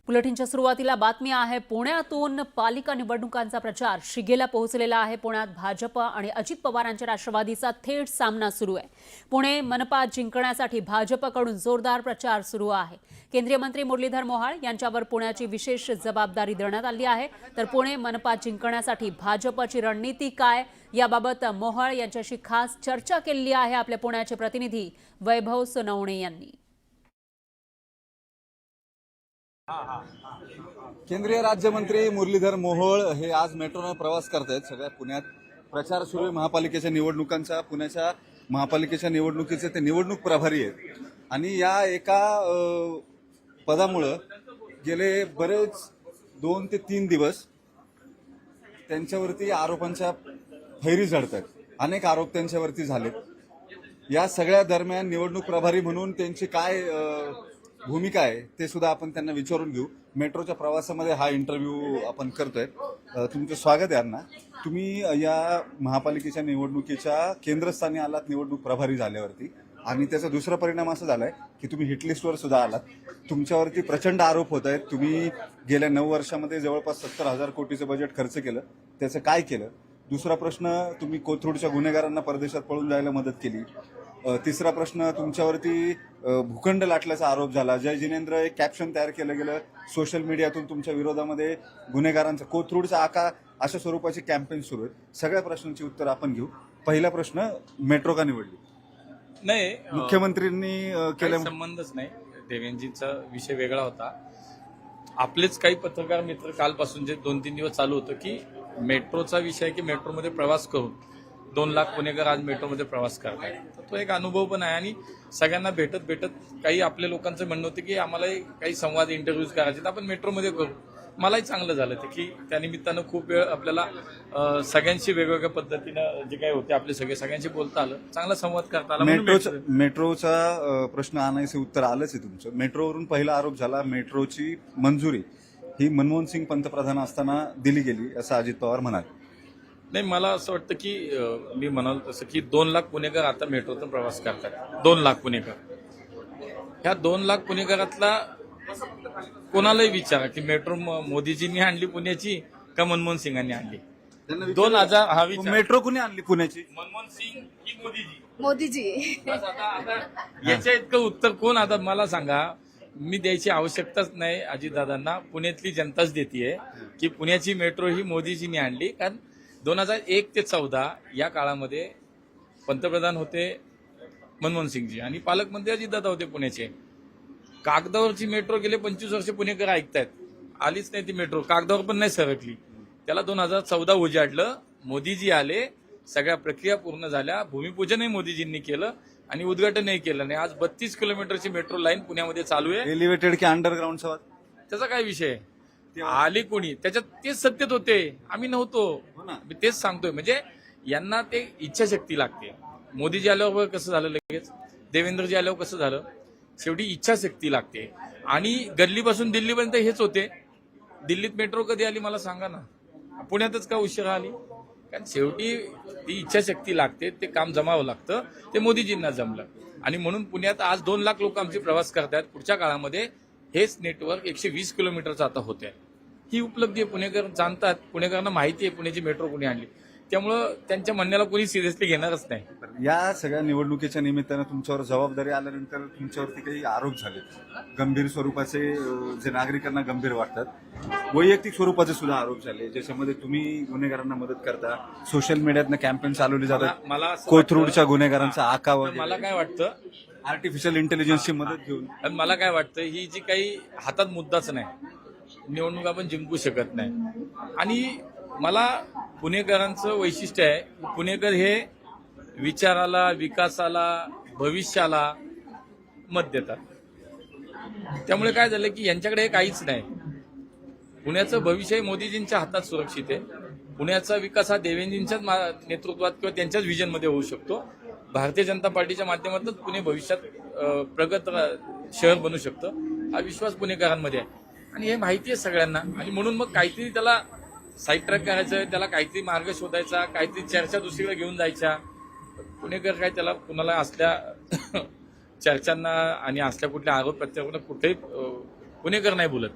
बुलेटिनच्या सुरुवातीला बातमी आहे पुण्यातून पालिका निवडणुकांचा प्रचार शिगेला पोहोचलेला आहे। पुण्यात भाजप आणि अजित पवारांच्या राष्ट्रवादीचा थेट सामना सुरू आहे। पुणे मनपा जिंकण्यासाठी भाजपकडून जोरदार प्रचार सुरू आहे। केंद्रीय मंत्री मुरलीधर मोहोळ यांच्यावर पुण्याची विशेष जबाबदारी देण्यात आली आहे। तर पुणे मनपा जिंकण्यासाठी भाजपची रणनीती काय याबाबत मोहोळ यांच्याशी खास चर्चा केली आहे आपल्या पुण्याचे प्रतिनिधी वैभव सोनवणे यांनी। केंद्रीय राज्यमंत्री मुरलीधर मोहोळ हे आज मेट्रोने प्रवास करतायत। सगळ्या पुण्यात प्रचार सुरू आहे महापालिकेच्या निवडणुकांचा। पुण्याच्या महापालिकेच्या निवडणुकीचे ते निवडणूक प्रभारी आहेत आणि या एका पदामुळे गेले बरेच 2 ते 3 दिवस त्यांच्यावरती आरोपांच्या फैरी झडतात। अनेक आरोप त्यांच्यावरती झालेत। या सगळ्या दरम्यान निवडणूक प्रभारी म्हणून त्यांची काय भूमिका आहे ते सुद्धा आपण त्यांना विचारून घेऊ। मेट्रोच्या प्रवासामध्ये हा इंटरव्ह्यू आपण करतोय। तुमचं स्वागत आहे अण्णा। तुम्ही या महापालिकेच्या निवडणुकीच्या केंद्रस्थानी आलात निवडणूक प्रभारी झाल्यावरती आणि त्याचा दुसरा परिणाम असा झालाय की तुम्ही हिटलिस्टवर सुद्धा आलात। तुमच्यावरती प्रचंड आरोप होत आहेत। तुम्ही गेल्या 9 वर्षामध्ये जवळपास 70,000 कोटीचं बजेट खर्च केलं, त्याचं काय केलं? दुसरा प्रश्न, तुम्ही कोथरूडच्या गुन्हेगारांना परदेशात पळून जायला मदत केली। तिसरा प्रश्न, तुमच्यावरती भूखंड लाटल्याचा आरोप झाला। जय जिनेंद्र एक कॅप्शन तयार केलं गेलं सोशल मीडियातून तुमच्या विरोधामध्ये गुन्हेगारांचा कोथरूडचा आका अशा स्वरूपाची कॅम्पेन सुरू आहे। सगळ्या प्रश्नांची उत्तर आपण घेऊ। पहिला प्रश्न, मेट्रो का निवडली? नाही, मुख्यमंत्र्यांनी केलं संबंधच नाही। देवेंजीचा विषय वेगळा होता। आपलेच काही पत्रकार मित्र कालपासून जे 2-3 दिवस चालू होतं की मेट्रोचा विषय की मेट्रोमध्ये प्रवास करून 2 लाख पुणेकर आज मेट्रोमध्ये प्रवास करतात। तो एक अनुभव पण आहे आणि सगळ्यांना भेटत काही आपल्या लोकांचं म्हणणं होतं की आम्हाला काही संवाद इंटरव्ह्यूज करायचे तर आपण मेट्रोमध्ये करू। मलाही चांगलं झालं ते की त्यानिमित्तानं खूप वेळ आपल्याला सगळ्यांशी वेगवेगळ्या पद्धतीनं जे काही होते आपले सगळ्यांशी बोलता आलं, चांगला संवाद करता आला। मेट्रोचा प्रश्न आणायचं उत्तर आलंच आहे तुमचं। मेट्रोवरून पहिला आरोप झाला, मेट्रोची मंजुरी ही मनमोहन सिंग पंतप्रधान असताना दिली गेली असं अजित पवार म्हणाले। नाही, मला असं वाटतं की मी म्हणाल तसं की 2 लाख पुणेकर आता मेट्रोतून प्रवास करतात। 2 लाख पुणेकर, ह्या 2 लाख पुणेकरातला कोणालाही विचारा की मेट्रो मोदीजींनी आणली पुण्याची का मनमोहन सिंगांनी आणली? 2000 हा विचार, मेट्रो कुणी आणली पुण्याची? मनमोहन सिंग की मोदीजी? आता याच्या इतकं उत्तर कोण? आता मला सांगा, मी द्यायची आवश्यकताच नाही अजितदादांना। पुण्यातली जनताच देतीये की पुण्याची मेट्रो ही मोदीजींनी आणली। कारण 2001 ते 14 या काळामध्ये पंतप्रधान होते मनमोहन सिंगजी आणि पालकमंत्री अजितदादा होते पुण्याचे। कागदावरची मेट्रो गेले 25 वर्ष पुणेकर ऐकतायत, आलीच नाही ती मेट्रो, कागदावर पण नाही सरकली। त्याला 2014 उजाडलं, मोदीजी आले, सगळ्या प्रक्रिया पूर्ण झाल्या, भूमिपूजनही मोदीजींनी केलं आणि उद्घाटनही केलं नाही। आज 32 किलोमीटरची मेट्रो लाईन पुण्यामध्ये चालू आहे। एलिव्हेटेड की अंडरग्राऊंड सवाल? त्याचा काय विषय? आली कोणी? त्याच्यात तेच सत्तेत होते, आम्ही नव्हतो। मी तेच सांगतोय, म्हणजे यांना ते इच्छाशक्ती लागते। मोदीजी आल्यावर कसं झालं, लगेच देवेंद्रजी आल्यावर कसं झालं? शेवटी इच्छाशक्ती लागते आणि गल्लीपासून दिल्लीपर्यंत हेच होते। दिल्लीत मेट्रो कधी आली मला सांगा ना? पुण्यातच का उशिरा आली? कारण शेवटी ती इच्छाशक्ती लागते, ते काम जमावं लागतं। ते मोदीजींना जमलं आणि म्हणून पुण्यात आज 2 लाख लोक आमचे प्रवास करतात। पुढच्या काळामध्ये हेच नेटवर्क 120 किलोमीटरचं आता होत आहे। ही उपलब्धी आहे, पुणेकर जाणतात, पुणेकरांना माहिती आहे पुण्याची मेट्रो कुणी आणली, त्यामुळं त्यांच्या म्हणण्याला कोणी सिरियसली घेणारच नाही। या सगळ्या निवडणुकीच्या निमित्तानं तुमच्यावर जबाबदारी आल्यानंतर तुमच्यावरती काही आरोप झाले, गंभीर स्वरूपाचे, जे नागरिकांना गंभीर वाटतात। वैयक्तिक स्वरूपाचे सुद्धा आरोप झाले, ज्याच्यामध्ये तुम्ही गुन्हेगारांना मदत करता, सोशल मीडियातनं कॅम्पेन चालवली जातात, मला कोथरूडच्या गुन्हेगारांचा आका वगैरे, मला काय वाटतं, आर्टिफिशियल इंटेलिजन्सची मदत घेऊन। आणि मला काय वाटतं, ही जी काही हातात मुद्दाच नाही, निवडणूक आपण जिंकू शकत नाही। आणि मला पुणेकरांचं वैशिष्ट्य आहे, पुणेकर हे विचाराला, विकासाला, भविष्याला मत देतात। त्यामुळे काय झालं की यांच्याकडे हे काहीच नाही। पुण्याचं भविष्य मोदीजींच्या हातात सुरक्षित आहे। पुण्याचा विकास हा देवेंजींच्याच नेतृत्वात किंवा त्यांच्याच व्हिजनमध्ये होऊ शकतो। भारतीय जनता पार्टीच्या माध्यमातून पुणे भविष्यात प्रगत शहर बनू शकतं, हा विश्वास पुणेकरांमध्ये आहे आणि हे माहिती आहे सगळ्यांना। आणि म्हणून मग काहीतरी त्याला साईड ट्रॅक करायचं, त्याला काहीतरी मार्ग शोधायचा, काहीतरी चर्चा दुसरीकडे घेऊन जायच्या। पुणेकर काय त्याला कुणाला असल्या चर्चांना आणि असल्या कुठल्या आरोप प्रत्यारोपांना कुठेही पुणेकर नाही बोलत।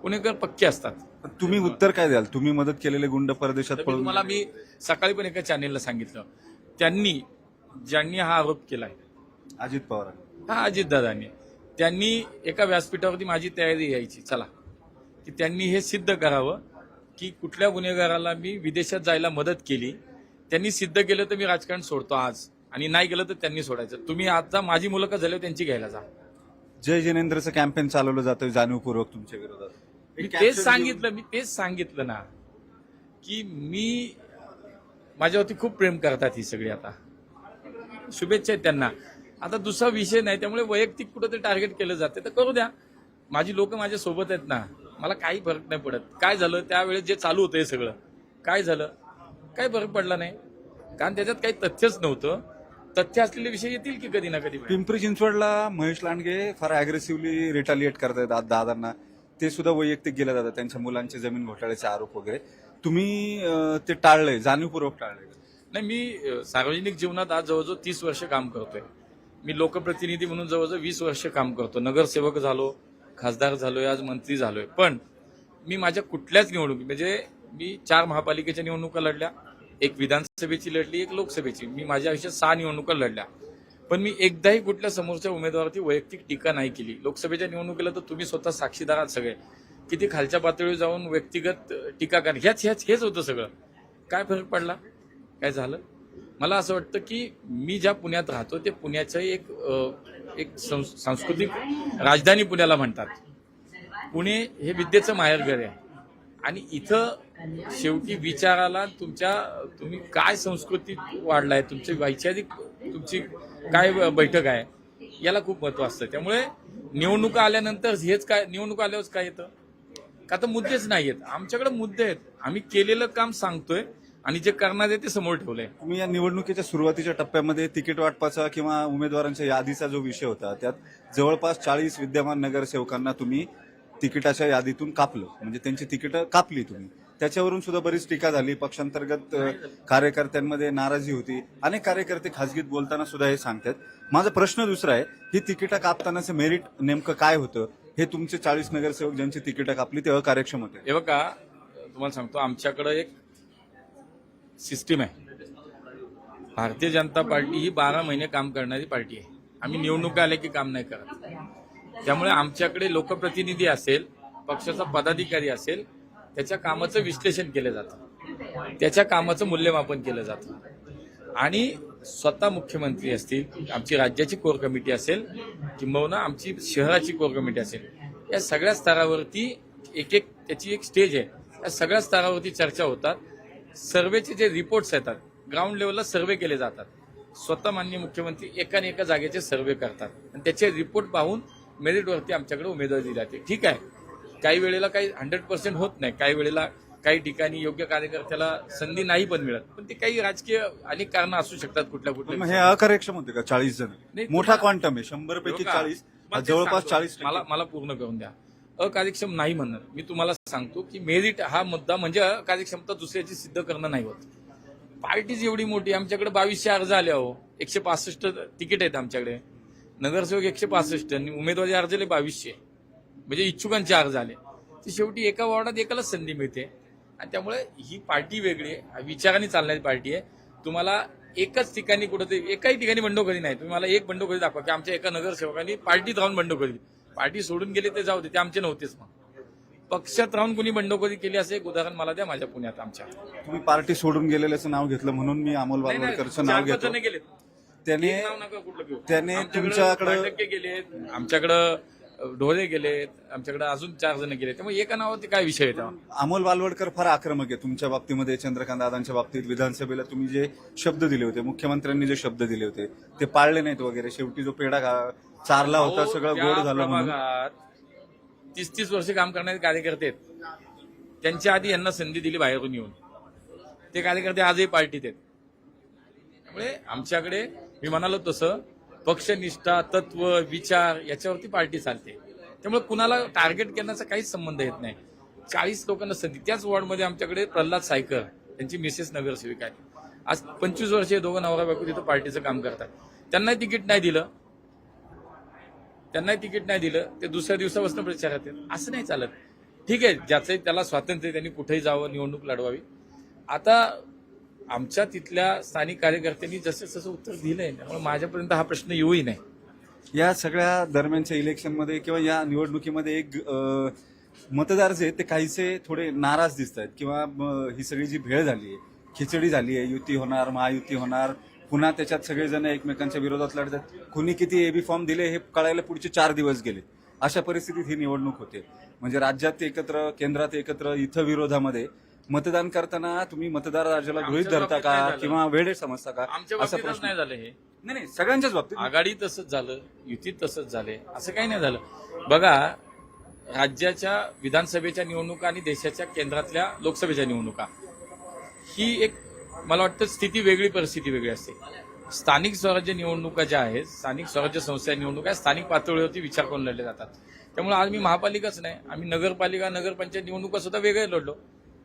पुणेकर पक्के असतात. तुम्ही उत्तर काय द्याल? तुम्ही मदत केलेले गुंड परदेशात तर पळून तुम्हाला मी सकाळी पण एका चॅनेलला सांगितलं, ज्यांनी हा आरोप केलाय, अजित पवार. हा अजितदादांनी, त्यांनी एका व्यासपीठावरती माझी तयारी यायची, चला की त्यांनी हे सिद्ध करावं की कुठल्या गुन्हेगाराला मी विदेशात जायला मदत केली. त्यांनी सिद्ध केलं तर मी राजकारण सोडतो आज, आणि नाही केलं तर त्यांनी सोडायचं. तुम्ही आता माझी मुलाखत झाल्यावर त्यांची घ्यायला जा. जय जिनेंद्रचं कॅम्पेन चालवलं जातं जाणीवपूर्वक तुमच्या विरोधात. मी तेच सांगितलं ना की माझ्यावरती खूप प्रेम करतात ही सगळी. आता शुभेच्छा आहेत त्यांना. आता दुसरा विषय नाही, त्यामुळे वैयक्तिक कुठं ते टार्गेट केलं जाते तर करू द्या. माझी लोक माझ्या सोबत आहेत ना, मला काही फरक नाही पडत. काय झालं त्यावेळेस जे चालू होतं हे सगळं, काय झालं, काही फरक पडला नाही, कारण त्याच्यात काही तथ्यच नव्हतं. तथ्य असलेले विषय येतील की कधी ना कधी. पिंपरी चिंचवडला महेश लांडगे फार अग्रेसिव्हली रिटालिएट करतायत दादांना. ते सुद्धा वैयक्तिक गेलं जातं, त्यांच्या मुलांचे जमीन घोटाळ्याचे आरोप वगैरे. तुम्ही ते टाळलंय, जाणीवपूर्वक टाळलंय? नाही, मी सार्वजनिक जीवनात आज जवळजवळ 30 वर्ष काम करतोय. मी लोकप्रतिनिधी म्हणून जवळजवळ 20 वर्ष काम करतो. नगरसेवक झालो, खासदार झालोय, आज मंत्री झालोय. पण मी माझ्या कुठल्याच निवडणुकी, म्हणजे मी 4 महापालिकेच्या निवडणुका लढल्या, एक विधानसभेची लढली, एक लोकसभेची. मी माझ्या आयुष्यात 6 निवडणुका लढल्या. पण मी एकदाही कुठल्या समोरच्या उमेदवाराची वैयक्तिक टीका नाही केली. लोकसभेच्या निवडणुकीला तर तुम्ही स्वतः साक्षीदार आहात सगळे, किती खालच्या पातळीवर जाऊन व्यक्तिगत टीका करा. हेच होतं सगळं. काय फरक पडला, काय झालं? मला असं वाटतं की मी ज्या पुण्यात राहतो ते पुण्याचं एक सांस्कृतिक राजधानी पुण्याला म्हणतात. पुणे हे विद्येचं माहेरघर आहे, आणि इथं शेवटी विचाराला तुम्ही काय संस्कृती वाढलाय, तुमची वैचारिक तुमची काय बैठक आहे, याला खूप महत्व असतं. त्यामुळे निवडणुका आल्यानंतर निवडणुका आल्यावर काय येतं का, तर मुद्देच नाही आहेत. आमच्याकडे मुद्दे आहेत. आम्ही केलेलं काम सांगतोय आणि जे करणार आहे ते समोर ठेवलंय. तुम्ही या निवडणुकीच्या सुरुवातीच्या टप्प्यामध्ये तिकीट वाटपाचा किंवा उमेदवारांच्या यादीचा जो विषय होता, त्यात जवळपास 40 विद्यमान नगरसेवकांना तुम्ही तिकिटाच्या यादीतून कापलं, म्हणजे त्यांची तिकीटं कापली तुम्ही. त्याच्यावरून सुद्धा बरीच टीका झाली. पक्षांतर्गत कार्यकर्त्यांमध्ये नाराजी होती. अनेक कार्यकर्ते खासगीत बोलताना सुद्धा हे सांगतात. माझा प्रश्न दुसरा आहे, ही तिकीटं कापतानाचं मेरिट नेमकं काय होतं? हे तुमचे 40 नगरसेवक ज्यांची तिकीटं कापली ते अकार्यक्षम होते? हे बघा, तुम्हाला सांगतो, आमच्याकडे एक सिस्टीम आहे. भारतीय जनता पार्टी ही 12 महिने काम करणारी पार्टी आहे. आम्ही निवडणुका आल्या की काम नाही करत. त्यामुळे आमच्याकडे लोकप्रतिनिधी असेल, पक्षाचा पदाधिकारी असेल, त्याच्या कामाचं विश्लेषण केलं जातं, त्याच्या कामाचं मूल्यमापन केलं जातं. आणि स्वतः मुख्यमंत्री असतील, आमची राज्याची कोर कमिटी असेल, किंबहुना आमची शहराची कोर कमिटी असेल, या सगळ्या स्तरावरती त्याची एक स्टेज आहे. या सगळ्या स्तरावरती चर्चा होतात. सर्वेचे जे रिपोर्ट्स येतात, ग्राउंड लेवलला सर्वे केले जातात. स्वतः माननीय मुख्यमंत्री एका जागेचे सर्वे करतात आणि त्याचे रिपोर्ट पाहून मेरिटवरती आमच्याकडे उमेदवारी दिली जाते. ठीक आहे, काही वेळेला काही 100% होत नाही, काही वेळेला काही ठिकाणी योग्य कार्यकर्त्याला संधी नाही पण मिळत. पण ते काही राजकीय अनेक कारणं असू शकतात कुठल्या. हे अकार्यक्षम होते का? 40 जण मोठा क्वांटम आहे, 100 पैकी 40, जवळपास 40. मला पूर्ण करून द्या. अकार्यक्षम नाही म्हणणार. मी तुम्हाला सांगतो की मेरिट हा मुद्दा म्हणजे अकार्यक्षमता दुसऱ्याची सिद्ध करणं नाही होत. पार्टीज एवढी मोठी, आमच्याकडे 2200 अर्ज आले, 165 तिकीट आहेत आमच्याकडे. नगरसेवक 165 आणि उमेदवारी अर्ज आले 2200, म्हणजे इच्छुकांचे अर्ज आले. ती शेवटी एका वॉर्डात एकालाच संधी मिळते. आणि त्यामुळे ही पार्टी वेगळी आहे, विचारांनी चालणारी पार्टी आहे. तुम्हाला एकाच ठिकाणी कुठेतरी एकाही ठिकाणी बंडखोरी नाही. तुम्ही मला एक बंडखोरी दाखवा की आमच्या एका नगरसेवकांनी पार्टीत राहून बंडखोरी. पार्टी सोडून गेले ते जाऊ दे, ते आमचे नव्हतेच. मग पक्षात राहून कुणी बंडखोरी केली असं एक उदाहरण मला द्या माझ्या पुण्यात. आमच्या तुम्ही पार्टी सोडून गेलेल्याचं नाव घेतलं म्हणून मी अमोल बालवडकरचं नाव घेतो. त्याने तुमच्याकडे गेलेत, आमच्याकडे ढोरे गेलेत, आमच्याकडे अजून 4 जण गेले. त्यामुळे एका नावावरती काय विषय आहे? अमोल बालवडकर फार आक्रमक आहे तुमच्या बाबतीमध्ये. चंद्रकांत दादांच्या बाबतीत विधानसभेला तुम्ही जे शब्द दिले होते, मुख्यमंत्र्यांनी जे शब्द दिले होते ते पाळले नाहीत वगैरे. शेवटी जो पेढा चारला होता सगळं गोड झालं म्हणून. 30 वर्ष काम करणारे कार्यकर्ते आहेत, त्यांच्या आधी यांना संधी दिली बाहेरून येऊन. ते कार्यकर्ते आजही पार्टीत आहेत. त्यामुळे आमच्याकडे मी म्हणालो तसं पक्षनिष्ठा, तत्व, विचार याच्यावरती पार्टी चालते. त्यामुळे कुणाला टार्गेट करण्याचा काहीच संबंध येत नाही. 40 लोकांना संधी. त्याच वॉर्डमध्ये आमच्याकडे प्रल्हाद सायकर, त्यांची मिसेस नगरसेविका आहे. आज 25 वर्ष दोघं नवरा बायको तिथं पार्टीचं काम करतात. त्यांनाही तिकीट नाही दिलं, ते दुसऱ्या दिवसापासून प्रचारात आहेत. असं नाही चालत. ठीक आहे, ज्याचं त्याला स्वातंत्र्य आहे, त्यांनी कुठेही जावं, निवडणूक लढवावी. आता आमच्या तिथल्या स्थानिक कार्यकर्त्यांनी जसं तसं उत्तर दिलंय, त्यामुळे माझ्यापर्यंत हा प्रश्न येऊही नाही. या सगळ्या दरम्यानच्या इलेक्शनमध्ये किंवा या निवडणुकीमध्ये एक मतदार जे आहेत ते काहीसे थोडे नाराज दिसत आहेत किंवा ही सगळी जी भेळ झाली आहे, खिचडी झाली आहे, युती होणार, महायुती होणार, पुन्हा त्याच्यात सगळेजण एकमेकांच्या विरोधात लढतात, कुणी किती एबी फॉर्म दिले हे कळायला पुढचे 4 दिवस गेले. अशा परिस्थितीत ही निवडणूक होते. म्हणजे राज्यात एकत्र, केंद्रात एकत्र, इथं विरोधामध्ये मतदान करताना तुम्ही मतदार राजाला गृहीत धरता का किंवा वेळ समजता का, आमच्या असा बाबतीतच प्रश्न नाही झालं हे. नाही, सगळ्यांच्याच बाबतीत. आघाडी तसंच झालं, युतीत तसंच झाले, असं काही नाही झालं. बघा, राज्याच्या विधानसभेच्या निवडणुका आणि देशाच्या केंद्रातल्या लोकसभेच्या निवडणुका ही एक, मला वाटतं, स्थिती वेगळी, परिस्थिती वेगळी असते. स्थानिक स्वराज्य निवडणुका ज्या आहेत, स्थानिक स्वराज्य संस्था निवडणुका स्थानिक पातळीवरती विचार करून लढले जातात. त्यामुळे आज मी महापालिकाच नाही, आम्ही नगरपालिका, नगरपंचायत निवडणुका सुद्धा वेगळे लढलो.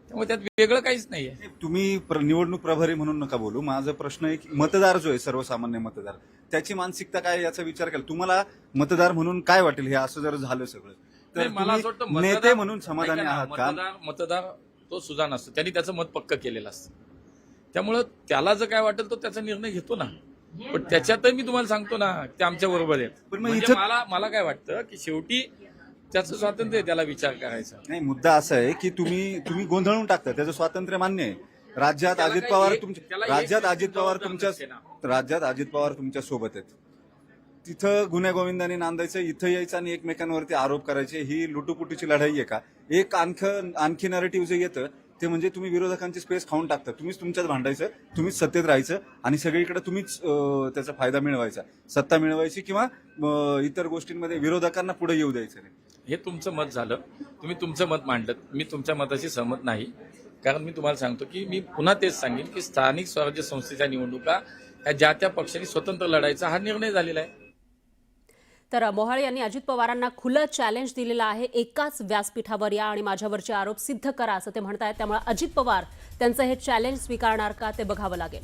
त्यामुळे त्यात वेगळं काहीच नाहीये. तुम्ही निवडणूक प्रभारी म्हणून नका बोलू. माझा प्रश्न एक, मतदार जो आहे, सर्वसामान्य मतदार, त्याची मानसिकता काय याचा विचार केला? तुम्हाला मतदार म्हणून काय वाटेल हे असं जर झालं सगळं तर नाही, मला असं वाटतं तुम्ही नेते म्हणून समाधानी ऐका ना, आहात का? मतदार तो सुजाण असतो, त्यांनी त्याचं मत पक्क केलेलं असतं. त्यामुळं त्याला जर काय वाटेल तो त्याचा निर्णय घेतो ना. पण त्याच्यातही मी तुम्हाला सांगतो ना, ते आमच्या बरोबर आहे. पण मग म्हणजे इथं- मला काय वाटतं की शेवटी त्याचं स्वातंत्र्य आहे, त्याला विचार करायचा. नाही, मुद्दा असा आहे की तुम्ही गोंधळून टाकता. त्याचं स्वातंत्र्य मान्य आहे. राज्यात त्याला अजित काही पवार एक- तुमच्या त्याला राज्यात एक अजित पवार जबाबदार तुमच्या नसते ना. राज्यात अजित पवार तुमच्या सोबत आहेत. तिथं गुन्ह्या गोविंदाने नांदायचं, इथं यायचं आणि एकमेकांवरती आरोप करायचे, ही लुटुपुटीची लढाई आहे का? एक आणखी नॅरेटिव्ह जे येतं ते म्हणजे तुम्ही विरोधकांची स्पेस खाऊन टाकता. तुम्हीच तुमच्यात भांडायचं, तुम्हीच सत्तेत राहायचं आणि सगळीकडे तुम्हीच त्याचा फायदा मिळवायचा, सत्ता मिळवायची किंवा इतर गोष्टींमध्ये विरोधकांना पुढे येऊ द्यायचं नाही. हे तुमचं मत झालं, तुम्ही तुमचं मत मांडलं. मी तुमच्या मताशी सहमत नाही. कारण मी तुम्हाला सांगतो की मी पुन्हा तेच सांगेन की स्थानिक स्वराज्य संस्थेच्या निवडणुका ह्या ज्या त्या पक्षांनी स्वतंत्र लढायचा हा निर्णय झालेला आहे. तर मोहाळे यांनी अजित पवारांना खुलं चॅलेंज दिलेलं आहे. एकाच व्यासपीठावर या आणि माझ्यावरचे आरोप सिद्ध करा असं ते म्हणतायत. त्यामुळे अजित पवार त्यांचं हे चॅलेंज स्वीकारणार का ते बघावं लागेल.